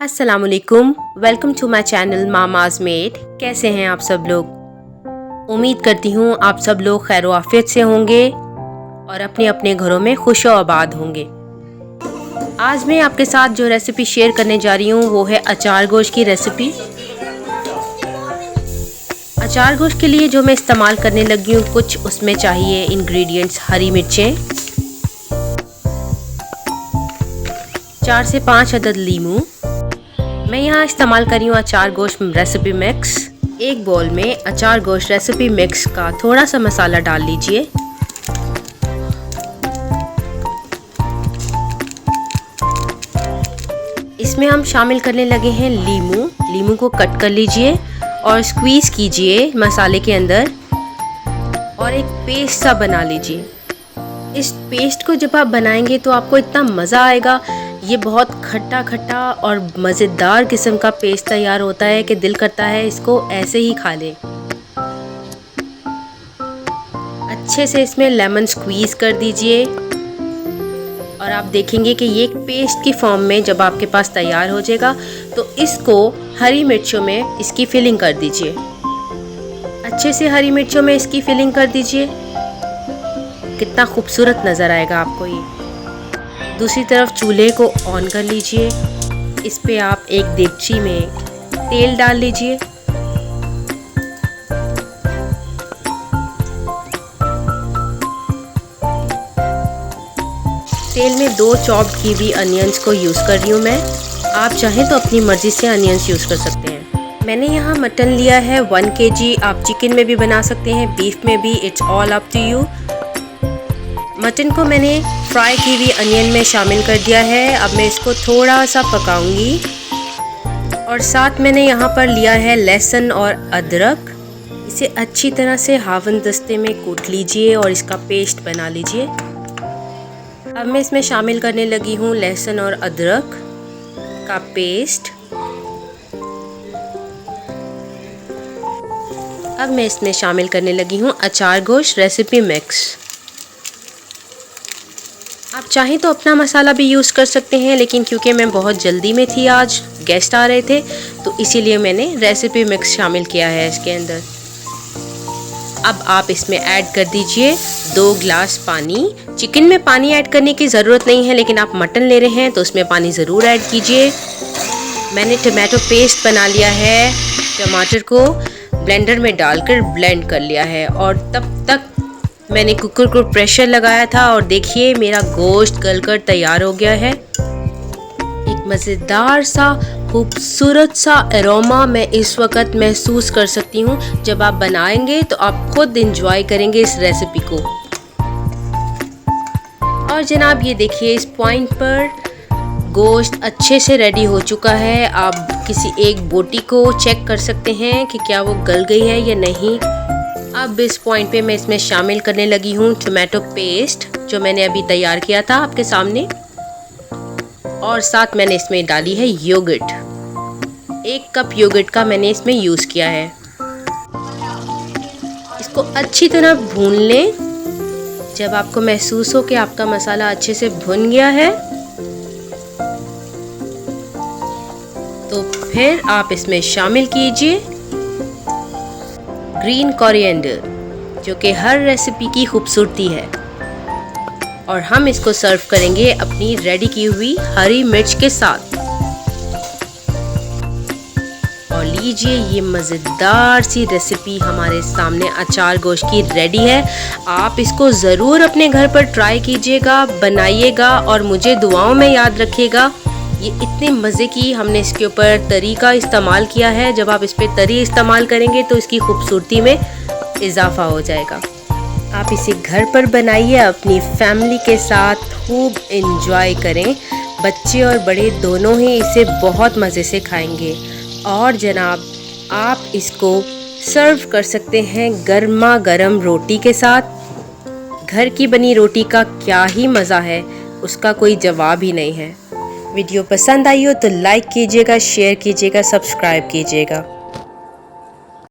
अस्सलाम वालेकुम, welcome to my channel mama's made. कैसे हैं आप सब लोग? उम्मीद करती हूँ आप सब लोग खैर आफियत से होंगे और अपने अपने घरों में खुश व आबाद होंगे। आज मैं आपके साथ जो रेसिपी शेयर करने जा रही हूँ वो है अचार गोश्त की रेसिपी। अचार गोश्त के लिए जो मैं इस्तेमाल करने लगी हूँ कुछ उसमें चाहिए इंग्रेडिएंट्स: हरी मिर्चें, 4 से 5 अदद लीमू। मैं यहाँ इस्तेमाल कर रही हूँ अचार गोश्त रेसिपी मिक्स। एक बाउल में अचार गोश्त रेसिपी मिक्स का थोड़ा सा मसाला डाल लीजिए। इसमें हम शामिल करने लगे हैं लीमू। लीमू को कट कर लीजिए और स्क्वीज़ कीजिए मसाले के अंदर और एक पेस्ट सा बना लीजिए। इस पेस्ट को जब आप बनाएंगे तो आपको इतना मज़ा आएगा। ये बहुत खट्टा खट्टा और मज़ेदार किस्म का पेस्ट तैयार होता है कि दिल करता है इसको ऐसे ही खा लें। अच्छे से इसमें लेमन स्क्वीज़ कर दीजिए और आप देखेंगे कि ये एक पेस्ट की फॉर्म में जब आपके पास तैयार हो जाएगा तो इसको हरी मिर्चों में इसकी फिलिंग कर दीजिए। अच्छे से हरी मिर्चों में इसकी फिलिंग कर दीजिए। कितना खूबसूरत नज़र आएगा आपको ये। दूसरी तरफ चूल्हे को ऑन कर लीजिए। इस पे आप एक देगची में तेल डाल लीजिए। तेल में 2 चॉप्ड की हुई अनियंस को यूज़ कर रही हूँ मैं। आप चाहें तो अपनी मर्ज़ी से अनियंस यूज़ कर सकते हैं। मैंने यहाँ मटन लिया है 1 kg। आप चिकन में भी बना सकते हैं, बीफ में भी, it's all up to you. Mutton को मैंने फ्राई की हुई अनियन में शामिल कर दिया है। अब मैं इसको थोड़ा सा पकाऊंगी और साथ मैंने यहाँ पर लिया है लहसुन और अदरक। इसे अच्छी तरह से हावन दस्ते में कूट लीजिए और इसका पेस्ट बना लीजिए। अब मैं इसमें शामिल करने लगी हूँ लहसुन और अदरक का पेस्ट। अब मैं इसमें शामिल करने लगी हूँ अचार गोश्त रेसिपी मिक्स। आप चाहें तो अपना मसाला भी यूज़ कर सकते हैं, लेकिन क्योंकि मैं बहुत जल्दी में थी, आज गेस्ट आ रहे थे, तो इसीलिए मैंने रेसिपी मिक्स शामिल किया है इसके अंदर। अब आप इसमें ऐड कर दीजिए 2 गिलास पानी। चिकन में पानी ऐड करने की ज़रूरत नहीं है, लेकिन आप मटन ले रहे हैं तो उसमें पानी ज़रूर ऐड कीजिए। मैंने टमाटो पेस्ट बना लिया है। टमाटर को ब्लेंडर में डालकर ब्लेंड कर लिया है और तब तक मैंने कुकर को प्रेशर लगाया था और देखिए मेरा गोश्त गलकर तैयार हो गया है। एक मज़ेदार सा खूबसूरत सा एरोमा मैं इस वक्त महसूस कर सकती हूँ। जब आप बनाएंगे तो आप खुद इंजॉय करेंगे इस रेसिपी को। और जनाब ये देखिए इस पॉइंट पर गोश्त अच्छे से रेडी हो चुका है। आप किसी एक बोटी को चेक कर सकते हैं कि क्या वो गल गई है या नहीं। अब इस पॉइंट पे मैं इसमें शामिल करने लगी हूँ टोमेटो पेस्ट जो मैंने अभी तैयार किया था आपके सामने, और साथ मैंने इसमें डाली है योगर्ट। 1 कप योगर्ट का मैंने इसमें यूज़ किया है। इसको अच्छी तरह भून लें। जब आपको महसूस हो कि आपका मसाला अच्छे से भुन गया है तो फिर आप इसमें शामिल कीजिए ग्रीन कोरिएंडर, जो कि हर रेसिपी की खूबसूरती है। और हम इसको सर्व करेंगे अपनी रेडी की हुई हरी मिर्च के साथ। और लीजिए ये मज़ेदार सी रेसिपी हमारे सामने अचार गोश्त की रेडी है। आप इसको ज़रूर अपने घर पर ट्राई कीजिएगा, बनाइएगा और मुझे दुआओं में याद रखिएगा। ये इतने मज़े की हमने इसके ऊपर तरी का इस्तेमाल किया है। जब आप इस पर तरी इस्तेमाल करेंगे तो इसकी खूबसूरती में इजाफ़ा हो जाएगा। आप इसे घर पर बनाइए, अपनी फैमिली के साथ खूब एंजॉय करें। बच्चे और बड़े दोनों ही इसे बहुत मज़े से खाएंगे। और जनाब आप इसको सर्व कर सकते हैं गर्मा गर्म रोटी के साथ। घर की बनी रोटी का क्या ही मज़ा है, उसका कोई जवाब ही नहीं है। वीडियो पसंद आई हो तो लाइक कीजिएगा, शेयर कीजिएगा, सब्सक्राइब कीजिएगा।